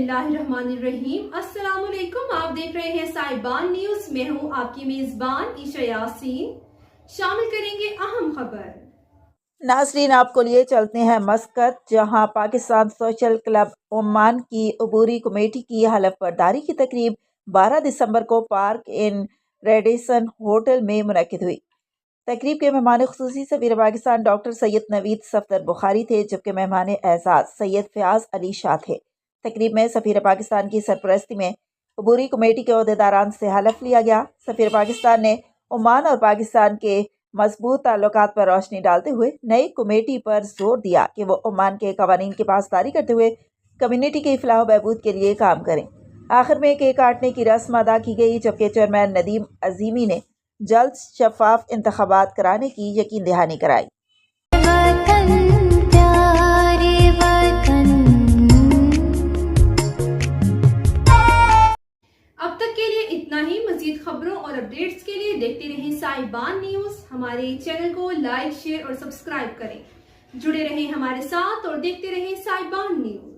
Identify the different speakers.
Speaker 1: बिस्मिल्लाहिर्रहमानिर्रहीम। अस्सलाम वालेकुम। आप देख रहे हैं साहिबान न्यूज। मैं हूं आपकी मेजबान ईशा यासीन। शामिल करेंगे अहम खबर।
Speaker 2: नाजरीन, आपको लिए चलते हैं मस्कत, जहां पाकिस्तान सोशल क्लब ओमान की अबूरी कमेटी की हलफ बर्दारी की तकरीब 12 दिसंबर को पार्क इन रेडिसन होटल में मुनक्किद हुई। तकरीब के मेहमान खुसूसी सफीर पाकिस्तान डॉक्टर सैयद नवीद सफदर बुखारी थे, जबकि मेहमान एजाज सैयद फयाज अली शाह थे। तकरीब में सफीर पाकिस्तान की सरपरस्ती में अबूरी कमेटी के अहदेदारान से हलफ लिया गया। सफीर पाकिस्तान ने ओमान और पाकिस्तान के मजबूत ताल्लुकात पर रोशनी डालते हुए नई कमेटी पर जोर दिया कि वो ओमान के कवानीन की पासदारी करते हुए कम्युनिटी के इफलाह बहबूद के लिए काम करें। आखिर में केक काटने की रस्म अदा की गई, जबकि चेयरमैन नदीम अजीमी ने जल्द शफाफ इंतखाबात कराने की यकीन दहानी कराई।
Speaker 1: अब तक के लिए इतना ही। मजीद खबरों और अपडेट्स के लिए देखते रहें साहिबान न्यूज। हमारे चैनल को लाइक, शेयर और सब्सक्राइब करें। जुड़े रहें हमारे साथ और देखते रहें साहिबान न्यूज।